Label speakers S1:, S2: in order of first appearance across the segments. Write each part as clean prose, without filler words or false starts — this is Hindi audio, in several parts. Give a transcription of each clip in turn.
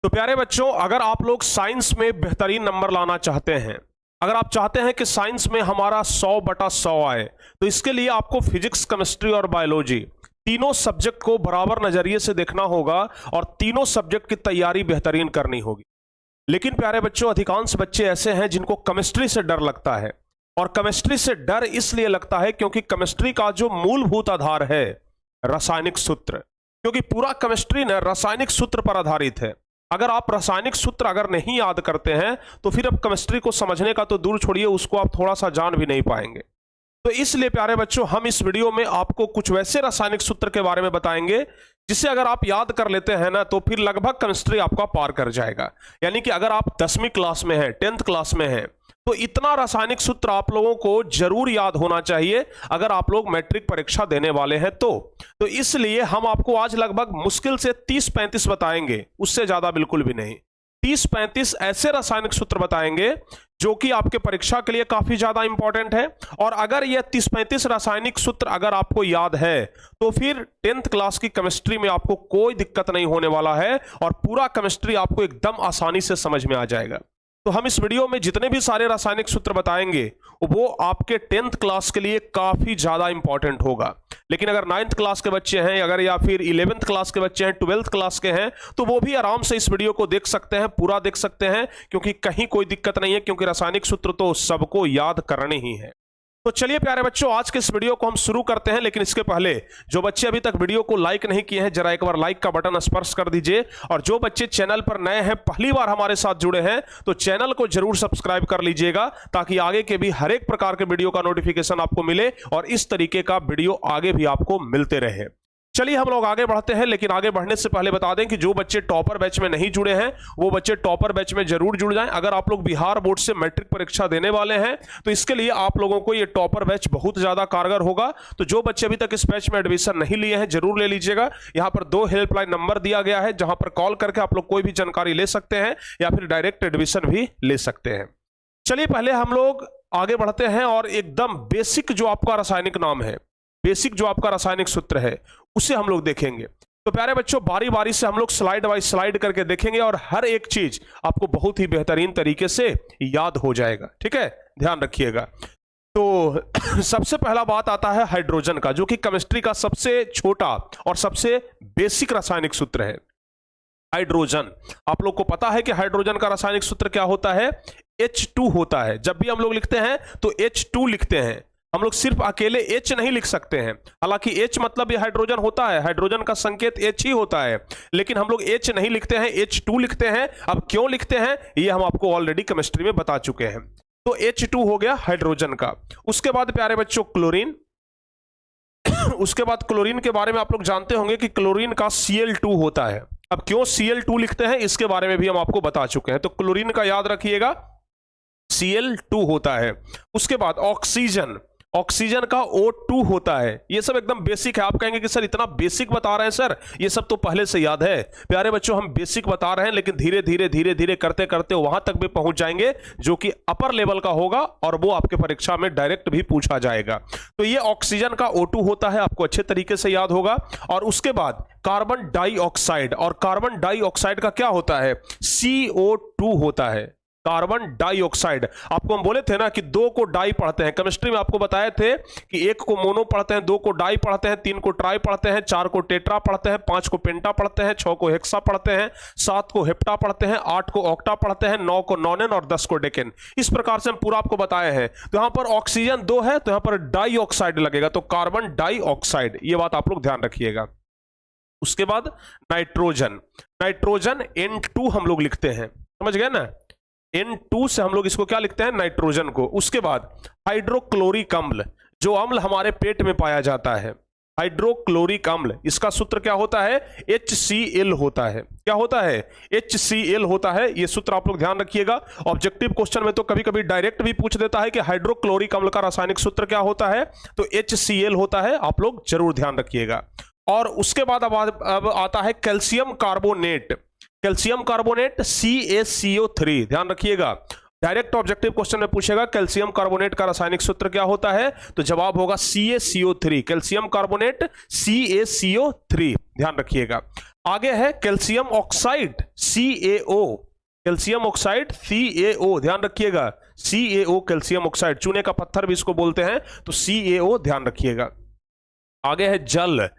S1: तो प्यारे बच्चों, अगर आप लोग साइंस में बेहतरीन नंबर लाना चाहते हैं, अगर आप चाहते हैं कि साइंस में हमारा 100/100 आए, तो इसके लिए आपको फिजिक्स, केमिस्ट्री और बायोलॉजी तीनों सब्जेक्ट को बराबर नजरिए से देखना होगा और तीनों सब्जेक्ट की तैयारी बेहतरीन करनी होगी। लेकिन प्यारे बच्चों, अधिकांश बच्चे ऐसे हैं जिनको केमिस्ट्री से डर लगता है, और केमिस्ट्री से डर इसलिए लगता है क्योंकि केमिस्ट्री का जो मूलभूत आधार है रासायनिक सूत्र, क्योंकि पूरा केमिस्ट्री ना रासायनिक सूत्र पर आधारित है। अगर आप रासायनिक सूत्र अगर नहीं याद करते हैं तो फिर अब केमिस्ट्री को समझने का तो दूर छोड़िए, उसको आप थोड़ा सा जान भी नहीं पाएंगे। तो इसलिए प्यारे बच्चों, हम इस वीडियो में आपको कुछ वैसे रासायनिक सूत्र के बारे में बताएंगे जिसे अगर आप याद कर लेते हैं ना, तो फिर लगभग केमिस्ट्री आपका पार कर जाएगा। यानी कि अगर आप 10वीं क्लास में हैं, 10th क्लास में हैं, तो इतना रासायनिक सूत्र आप लोगों को जरूर याद होना चाहिए अगर आप लोग मैट्रिक परीक्षा देने वाले हैं तो इसलिए हम आपको आज लगभग मुश्किल से 30-35 बताएंगे, उससे ज्यादा बिल्कुल भी नहीं। 30-35 ऐसे रासायनिक सूत्र बताएंगे जो कि आपके परीक्षा के लिए काफी ज्यादा इंपॉर्टेंट है। और अगर यह 30-35 रासायनिक सूत्र अगर आपको याद है तो फिर 10th क्लास की केमिस्ट्री में आपको कोई दिक्कत नहीं होने वाला है और पूरा केमिस्ट्री आपको एकदम आसानी से समझ में आ जाएगा। तो हम इस वीडियो में जितने भी सारे रासायनिक सूत्र बताएंगे वो आपके 10th क्लास के लिए काफी ज्यादा इंपॉर्टेंट होगा। लेकिन अगर 9th क्लास के बच्चे हैं, अगर या फिर 11th क्लास के बच्चे हैं, 12th क्लास के हैं, तो वो भी आराम से इस वीडियो को देख सकते हैं, पूरा देख सकते हैं, क्योंकि कहीं कोई दिक्कत नहीं है, क्योंकि रासायनिक सूत्र तो सबको याद करने ही है। तो चलिए प्यारे बच्चों, आज के इस वीडियो को हम शुरू करते हैं। लेकिन इसके पहले जो बच्चे अभी तक वीडियो को लाइक नहीं किए हैं, जरा एक बार लाइक का बटन स्पर्श कर दीजिए। और जो बच्चे चैनल पर नए हैं, पहली बार हमारे साथ जुड़े हैं, तो चैनल को जरूर सब्सक्राइब कर लीजिएगा ताकि आगे के भी हर एक प्रकार के वीडियो का नोटिफिकेशन आपको मिले और इस तरीके का वीडियो आगे भी आपको मिलते रहे। चलिए हम लोग आगे बढ़ते हैं। लेकिन आगे बढ़ने से पहले बता दें कि जो बच्चे टॉपर बैच में नहीं जुड़े हैं वो बच्चे टॉपर बैच में जरूर जुड़ जाएं। अगर आप लोग बिहार बोर्ड से मैट्रिक परीक्षा देने वाले हैं तो इसके लिए आप लोगों को ये टॉपर बैच बहुत ज्यादा कारगर होगा। तो जो बच्चे अभी तक इस बैच में एडमिशन नहीं लिए हैं जरूर ले लीजिएगा। यहाँ पर 2 हेल्पलाइन नंबर दिया गया है जहां पर कॉल करके आप लोग कोई भी जानकारी ले सकते हैं या फिर डायरेक्ट एडमिशन भी ले सकते हैं। चलिए पहले हम लोग आगे बढ़ते हैं और एकदम बेसिक जो आपका रासायनिक नाम है, बेसिक जो आपका रासायनिक सूत्र है, उसे हम लोग देखेंगे। तो प्यारे बच्चों, बारी बारी से हम लोग स्लाइड बाय स्लाइड करके देखेंगे और हर एक चीज आपको बहुत ही बेहतरीन तरीके से याद हो जाएगा। ठीक है, ध्यान रखिएगा। तो सबसे पहला बात आता है हाइड्रोजन का, जो कि केमिस्ट्री का सबसे छोटा और सबसे बेसिक रासायनिक सूत्र है। हाइड्रोजन, आप लोग को पता है कि हाइड्रोजन का रासायनिक सूत्र क्या होता है? H2 होता है। जब भी हम लोग लिखते हैं तो H2 लिखते हैं। हम लोग सिर्फ अकेले H नहीं लिख सकते हैं, हालांकि H मतलब ये हाइड्रोजन होता है, हाइड्रोजन का संकेत H ही होता है, लेकिन हम लोग H नहीं लिखते हैं, H2 लिखते हैं। अब क्यों लिखते हैं ये हम आपको ऑलरेडी केमिस्ट्री में बता चुके हैं। तो H2 हो गया हाइड्रोजन का। उसके बाद प्यारे बच्चों क्लोरीन उसके बाद क्लोरीन के बारे में आप लोग जानते होंगे कि क्लोरीन का Cl2 होता है। अब क्यों Cl2 लिखते हैं इसके बारे में भी हम आपको बता चुके हैं। तो क्लोरीन का याद रखिएगा, Cl2 होता है। उसके बाद ऑक्सीजन, ऑक्सीजन का O2 होता है। ये सब एकदम बेसिक है। आप कहेंगे कि सर इतना बेसिक बता रहे हैं सर, ये सब तो पहले से याद है। प्यारे बच्चों, हम बेसिक बता रहे हैं, लेकिन धीरे धीरे धीरे धीरे करते करते वहां तक भी पहुंच जाएंगे जो कि अपर लेवल का होगा और वो आपके परीक्षा में डायरेक्ट भी पूछा जाएगा। तो ये ऑक्सीजन का O2 होता है, आपको अच्छे तरीके से याद होगा। और उसके बाद कार्बन डाइऑक्साइड, और कार्बन डाइऑक्साइड का क्या होता है? CO2 होता है। कार्बन डाइऑक्साइड, आपको हम बोले थे ना कि 2 को डाई पढ़ते हैं। केमिस्ट्री में आपको बताए थे कि 1 को मोनो पढ़ते हैं, 2 को डाई पढ़ते हैं, 3 को ट्राई पढ़ते हैं, 4 को टेट्रा पढ़ते हैं, 5 को पेंटा पढ़ते हैं, 6 को हेक्सा पढ़ते हैं, 7 को हेप्टा पढ़ते हैं, 8 को ऑक्टा पढ़ते हैं, 9 को नॉनेन और 10 को डेकेन। इस प्रकार से हम पूरा आपको बताए हैं। तो यहां पर ऑक्सीजन 2 है तो यहां पर डाइऑक्साइड लगेगा, तो कार्बन डाइऑक्साइड, ये बात आप लोग ध्यान रखिएगा। उसके बाद नाइट्रोजन, नाइट्रोजन N2 हम लोग लिखते हैं, समझ गए ना? N2 से हम लोग इसको क्या लिखते हैं? नाइट्रोजन को। उसके बाद हाइड्रोक्लोरिक अम्ल, जो अम्ल हमारे पेट में पाया जाता है, हाइड्रोक्लोरिक अम्ल, इसका सूत्र क्या होता है? HCl होता है। क्या होता है? HCl होता है। ये सूत्र आप लोग ध्यान रखिएगा। ऑब्जेक्टिव क्वेश्चन में तो कभी कभी डायरेक्ट भी पूछ देता है कि हाइड्रोक्लोरिक अम्ल का रासायनिक सूत्र क्या होता है, तो HCl होता है। आप लोग जरूर ध्यान रखिएगा। और उसके बाद अब आता है calcium carbonate, calcium carbonate CaCO3, ध्यान रखिएगा। डायरेक्ट ऑब्जेक्टिव क्वेश्चन में पूछेगा कैल्शियम कार्बोनेट का रासायनिक सूत्र क्या होता है, तो जवाब होगा CaCO3, कैल्शियम कार्बोनेट CaCO3। ध्यान रखिएगा। आगे है calcium oxide CaO, calcium oxide CaO, ध्यान रखिएगा CaO कैल्शियम ऑक्साइड, चूने का पत्थर भी इसको बोलते हैं, तो CaO ध्यान रखिएगा। आगे है जल,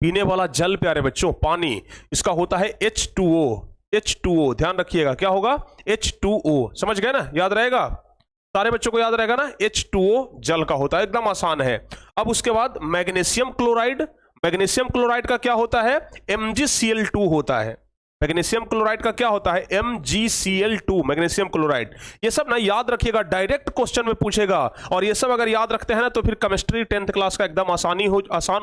S1: पीने वाला जल प्यारे बच्चों, पानी, इसका होता है H2O, ध्यान रखिएगा क्या होगा H2O, समझ गए ना, याद रहेगा, सारे बच्चों को याद रहेगा ना, H2O जल का होता है, एकदम आसान है। अब उसके बाद मैग्नीशियम क्लोराइड, मैग्नीशियम क्लोराइड का क्या होता है MgCl2 होता है, मैग्नीशियम क्लोराइड का क्या होता है MgCl2, मैग्नीशियम क्लोराइड। ये सब ना याद रखिएगा, डायरेक्ट क्वेश्चन में पूछेगा, और ये सब अगर याद रखते हैं ना तो फिर केमिस्ट्री 10th क्लास का एकदम आसान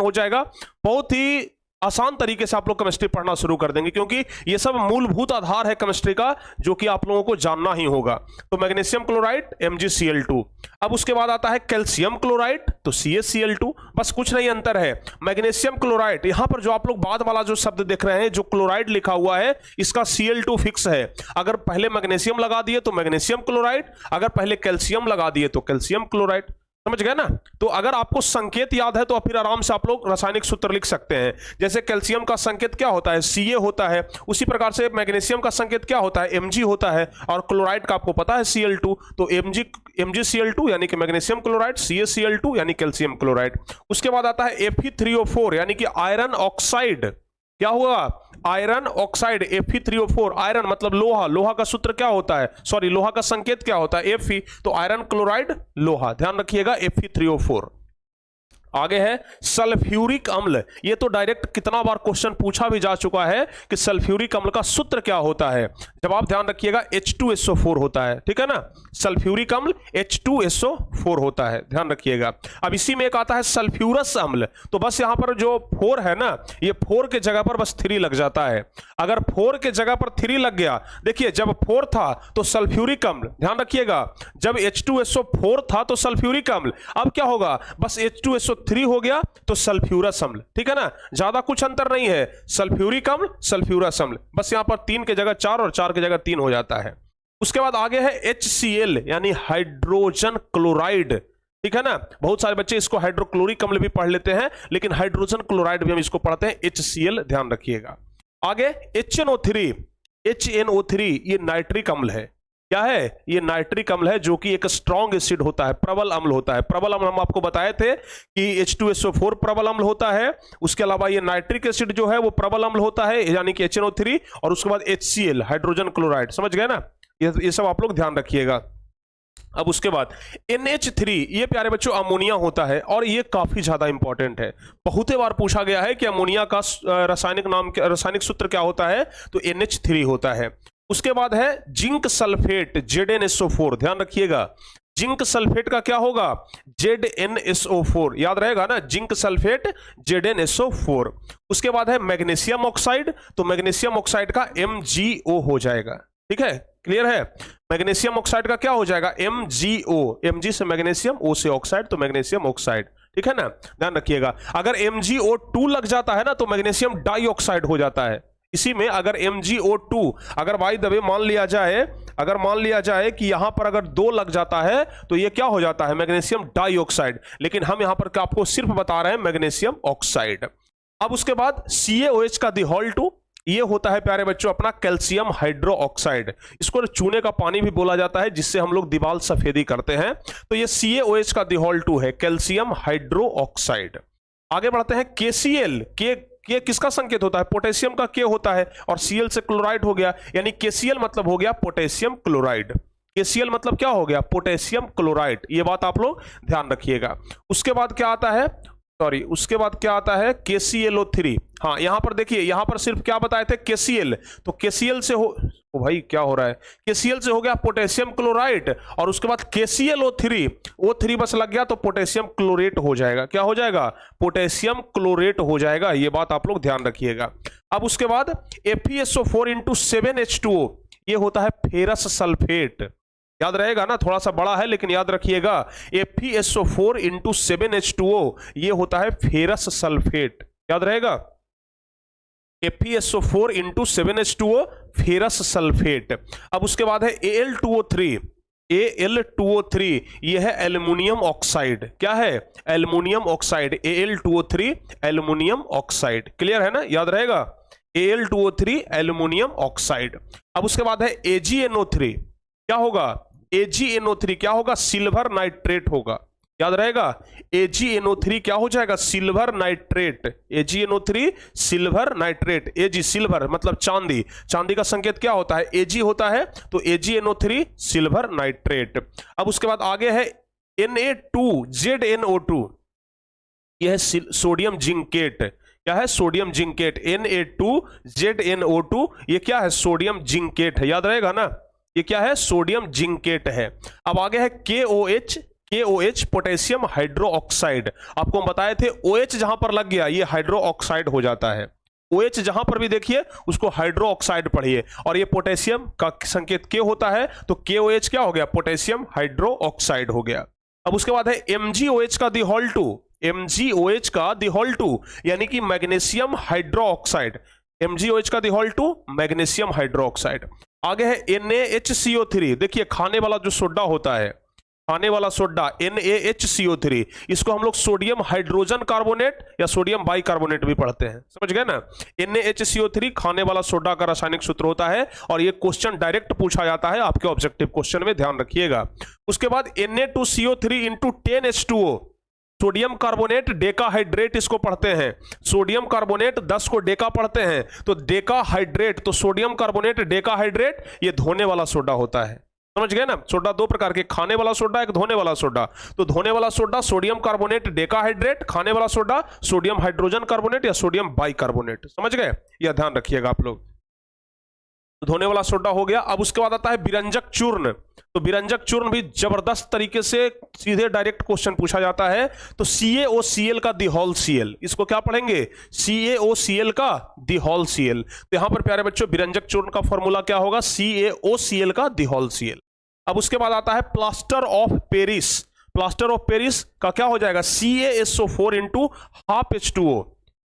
S1: हो जाएगा, बहुत ही आसान तरीके से आप लोग केमिस्ट्री पढ़ना शुरू कर देंगे, क्योंकि ये सब मूलभूत आधार है केमिस्ट्री का जो कि आप लोगों को जानना ही होगा। तो मैग्नीशियम क्लोराइड MgCl2। अब उसके बाद आता है कैल्शियम क्लोराइड, तो CaCl2, बस कुछ नहीं अंतर है। मैग्नीशियम क्लोराइड, यहां पर जो आप लोग बाद वाला जो शब्द देख रहे हैं, जो क्लोराइड लिखा हुआ है, इसका Cl2 फिक्स है। अगर पहले मैग्नीशियम लगा दिए तो मैग्नीशियम क्लोराइड, अगर पहले कैल्शियम लगा दिए तो कैल्शियम क्लोराइड, समझ गए ना। तो अगर आपको संकेत याद है तो फिर आराम से आप लोग रासायनिक सूत्र लिख सकते हैं। जैसे कैल्शियम का संकेत क्या होता है Ca होता है, उसी प्रकार से मैग्नीशियम का संकेत क्या होता है Mg होता है, और क्लोराइड का आपको पता है Cl2, तो MgCl2 यानी कि मैग्नीशियम क्लोराइड, CaCl2 यानी कैल्शियम क्लोराइड। उसके बाद आता है Fe3O4 यानी कि आयरन ऑक्साइड, क्या हुआ आयरन ऑक्साइड Fe3O4, आयरन मतलब लोहा, लोहा का सूत्र क्या होता है, सॉरी लोहा का संकेत क्या होता है Fe, तो आयरन क्लोराइड लोहा, ध्यान रखिएगा Fe3O4। आगे है सल्फ्यूरिक अम्ल, ये तो डायरेक्ट कितना बार क्वेश्चन पूछा भी जा चुका है कि सल्फ्यूरिक अम्ल का सूत्र क्या होता है, जवाब ध्यान रखिएगा H2SO4 होता है, ठीक है ना, सल्फ्यूरिक अम्ल H2SO4 होता है, ध्यान रखिएगा। अब इसी में एक आता है सल्फ्यूरस अम्ल, तो बस यहां पर जो 4 है ना, ये 4 के जगह पर बस 3 लग जाता है। अगर 4 के जगह पर 3 लग गया, देखिए जब 4 था तो सल्फ्यूरिक अम्ल, ध्यान रखिएगा, जब H2SO4 था तो सल्फ्यूरिक अम्ल, अब क्या होगा बस H2SO3 हो गया तो सल्फ्यूरस अम्ल, ठीक है ना, ज्यादा कुछ अंतर नहीं है, सल्फ्यूरिक अम्ल सल्फ्यूरस अम्ल, बस यहां पर 3 के जगह 4 और 4 के जगह 3 हो जाता है। उसके बाद आगे है HCl यानी हाइड्रोजन क्लोराइड, ठीक है ना, बहुत सारे बच्चे इसको हाइड्रोक्लोरिक अम्ल भी पढ़ लेते हैं, लेकिन हाइड्रोजन क्लोराइड भी हम इसको पढ़ते हैं HCl, ध्यान रखिएगा। आगे HNO3 ये नाइट्रिक अम्ल है, क्या है ये नाइट्रिक अम्ल है, जो कि एक स्ट्रॉन्ग एसिड होता है, प्रबल अम्ल होता है। प्रबल अम्ल हम आपको बताए थे कि H2SO4 प्रबल अम्ल होता है, उसके अलावा ये नाइट्रिक एसिड जो है वो प्रबल अम्ल होता है, यानी कि HNO3, और उसके बाद HCl हाइड्रोजन क्लोराइड, समझ गए ना, ये सब आप लोग ध्यान रखिएगा। अब उसके बाद NH3 ये प्यारे बच्चों अमोनिया होता है, और ये काफी ज्यादा इंपॉर्टेंट है, बहुत बार पूछा गया है कि अमोनिया का रासायनिक सूत्र क्या होता है, तो NH3 होता है। उसके बाद है जिंक सल्फेट ZnSO4, ध्यान रखिएगा, जिंक सल्फेट का क्या होगा ZnSO4, याद रहेगा ना, जिंक सल्फेट ZnSO4। उसके बाद है मैग्नीशियम ऑक्साइड, तो मैग्नीशियम ऑक्साइड का MgO हो जाएगा, ठीक है, क्लियर है, मैग्नीशियम ऑक्साइड का क्या हो जाएगा MgO, Mg से मैग्नीशियम, O से ऑक्साइड, तो मैग्नीशियम ऑक्साइड, ठीक है ना, ध्यान रखिएगा। अगर MgO2 लग जाता है ना तो मैग्नीशियम डाइऑक्साइड हो जाता है। इसी में अगर MgO2 अगर बाय द वे मान लिया जाए कि यहां पर अगर 2 लग जाता है तो ये क्या हो जाता है मैग्नीशियम डाइऑक्साइड, लेकिन हम यहां पर आपको सिर्फ बता रहे हैं मैग्नीशियम ऑक्साइड। अब उसके बाद CaOH का दिहोल2, ये होता है प्यारे बच्चों अपना कैल्शियम हाइड्रो ऑक्साइड, इसको चूने का पानी भी बोला जाता है, जिससे हम लोग दीवार सफेदी करते हैं, तो ये CaOH का दिहोल2 है, कैल्शियम हाइड्रो ऑक्साइड। आगे बढ़ते हैं KCl, के किसका संकेत होता है पोटेशियम का K होता है, और Cl से क्लोराइड हो गया, यानी KCl मतलब हो गया पोटेशियम क्लोराइड, KCl मतलब क्या हो गया पोटेशियम क्लोराइड, ये बात आप लोग ध्यान रखिएगा। उसके बाद क्या आता है KClO3, हाँ यहां पर देखिए, यहां पर सिर्फ क्या बताए थे KCl, तो KCl से हो भाई क्या हो रहा है, KCl से हो गया पोटेशियम क्लोराइड, और उसके बाद KClO3 बस लग गया तो पोटेशियम क्लोरेट हो जाएगा, क्या हो जाएगा पोटेशियम क्लोरेट हो जाएगा, ये बात आप लोग ध्यान रखिएगा। अब उसके बाद FeSO4 × 7H2O, ये होता है फेरस सल्फेट, याद रहेगा ना, थोड़ा सा बड़ा है लेकिन याद रखिएगा, FeSO4 × 7H2O ये होता है फेरस सल्फेट, याद रहेगा, FeSO4 × 7H2O फेरस सल्फेट। अब उसके बाद है Al2O3, Al2O3 यह है एल्युमिनियम ऑक्साइड। क्या है? Aluminium oxide, Al2O3 aluminium oxide. Clear है ना, याद रहेगा, Al2O3 एल्युमिनियम ऑक्साइड। अब उसके बाद है AgNO3। क्या होगा? AgNO3 क्या होगा? सिल्वर नाइट्रेट होगा। याद रहेगा, AgNO3 क्या हो जाएगा? Silver nitrate. AgNO3 silver nitrate. Ag silver मतलब चांदी, चांदी का संकेत क्या होता है? Ag होता है, तो AgNO3 सिल्वर नाइट्रेट। अब उसके बाद आगे है Na2ZNO2, यह है सोडियम जिंकेट। क्या है? Sodium zincate. Na2ZNO2 ये क्या है? सोडियम जिंकेट है। याद रहेगा ना, ये क्या है? सोडियम जिंकेट है। अब आगे है KOH पोटेशियम हाइड्रो ऑक्साइड। आपको हम बताए थे OH जहां पर लग गया ये हाइड्रो ऑक्साइड हो जाता है। OH जहां पर भी देखिए उसको हाइड्रो ऑक्साइड पढ़िए, और ये पोटेशियम का संकेत K होता है, तो KOH क्या हो गया? पोटेशियम हाइड्रो ऑक्साइड हो गया। अब उसके बाद है MgOH का दिहोल2, MgOH का दिहोल2 यानी कि मैग्नीशियम हाइड्रो ऑक्साइड। MgOH का दिहोल2 मैग्नीशियम हाइड्रो ऑक्साइड। आगे है NaHCO3। देखिए खाने वाला जो सोडा होता है, खाने वाला सोडा NaHCO3, इसको हम लोग सोडियम हाइड्रोजन कार्बोनेट या सोडियम बाइकार्बोनेट भी पढ़ते हैं। समझ गए ना, NaHCO3 खाने वाला सोडा का रासायनिक सूत्र होता है, और ये क्वेश्चन डायरेक्ट पूछा जाता है आपके ऑब्जेक्टिव क्वेश्चन में, ध्यान रखिएगा। उसके बाद Na2CO3 into 10H2O, sodium carbonate decahydrate इसको पढ़ते हैं। सोडियम कार्बोनेट 10 को डेका पढ़ते हैं, तो डेकाहाइड्रेट, तो सोडियम कार्बोनेट डेकाहाइड्रेट ये धोने वाला सोडा होता है। समझ गए ना, सोडा दो प्रकार के, खाने वाला सोडा, एक धोने वाला सोडा। तो धोने वाला सोडा सोडियम कार्बोनेट डेकाहाइड्रेट, खाने वाला सोडा सोडियम हाइड्रोजन कार्बोनेट या सोडियम बाइकार्बोनेट। समझ गए, यह ध्यान रखिएगा आप लोग। धोने वाला सोडा हो गया। अब उसके बाद आता है विरंजक चूर्ण। तो विरंजक चूर्ण भी जबरदस्त तरीके से सीधे डायरेक्ट क्वेश्चन पूछा जाता है। तो CaOCl का दिहोल Cl, इसको क्या पढ़ेंगे? CaOCl का दिहोल Cl। तो यहां पर प्यारे बच्चों विरंजक चूर्ण का फॉर्मूला क्या होगा? CaOCl का दिहोल Cl। अब उसके बाद आता है plaster of Paris. Plaster of Paris का क्या हो जाएगा? CaSO4 into half H2O।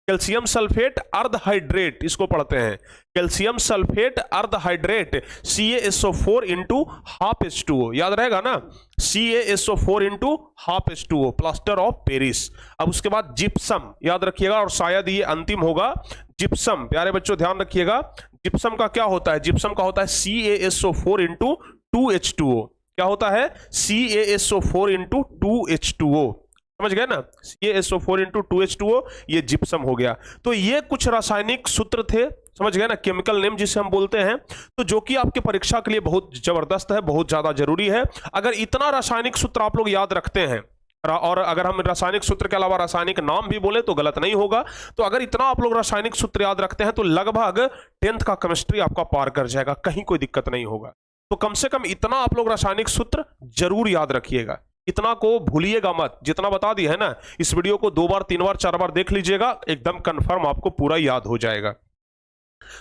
S1: Calcium sulphate अर्ध हाइड्रेट इसको पढ़ते हैं, कैल्शियम सल्फेट अर्ध hydrate CaSO4 into half H2O। याद रहेगा ना, CaSO4 into half H2O, plaster of Paris. अब उसके बाद जिप्सम, याद रखिएगा, और शायद ये अंतिम होगा। जिप्सम प्यारे बच्चों ध्यान रखिएगा, जिप्सम का क्या होता है? जिप्सम का होता है CaSO4 इंटू 2H2O। क्या होता है? CaSO4 into 2H2O। समझ गए ना, CaSO4 इंटू 2H2O, ये जिप्सम हो गया। तो ये कुछ रासायनिक सूत्र थे, समझ गए ना, केमिकल नेम जिसे हम बोलते हैं, तो जो कि आपके परीक्षा के लिए बहुत जबरदस्त है, बहुत ज्यादा जरूरी है। अगर इतना रासायनिक सूत्र आप लोग याद रखते हैं, और अगर हम रासायनिक सूत्र के अलावा रासायनिक नाम भी बोले तो गलत नहीं होगा, तो अगर इतना आप लोग रासायनिक सूत्र याद रखते हैं तो लगभग 10th का केमिस्ट्री आपका पार कर जाएगा, कहीं कोई दिक्कत नहीं होगा। तो कम से कम इतना आप लोग रासायनिक सूत्र जरूर याद रखिएगा, इतना को भूलिएगा मत। जितना बता दिया है ना, इस वीडियो को 2 बार 3 बार 4 बार देख लीजिएगा, एकदम कंफर्म आपको पूरा याद हो जाएगा।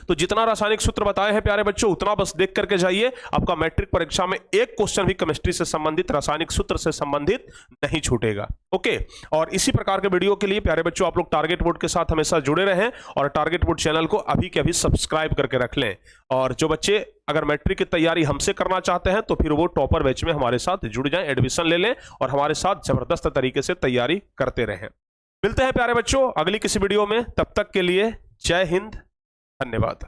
S1: तो जितना रासायनिक सूत्र बताए हैं प्यारे बच्चों, उतना बस देख करके जाइए। आपका मैट्रिक परीक्षा में एक क्वेश्चन भी केमिस्ट्री से संबंधित, रासायनिक सूत्र से संबंधित नहीं छूटेगा। ओके, और इसी प्रकार के वीडियो के लिए प्यारे बच्चों आप लोग टारगेट बोर्ड के साथ हमेशा जुड़े रहें, और टारगेट बोर्ड चैनल को अभी के अभी सब्सक्राइब करके रख लें। और जो बच्चे अगर मैट्रिक की तैयारी हमसे करना चाहते हैं तो फिर वो टॉपर बैच में हमारे साथ जुड़ जाएं, एडमिशन ले लें, और हमारे साथ जबरदस्त तरीके से तैयारी करते रहें। मिलते हैं प्यारे बच्चों अगली किसी वीडियो में, तब तक के लिए जय हिंद, धन्यवाद।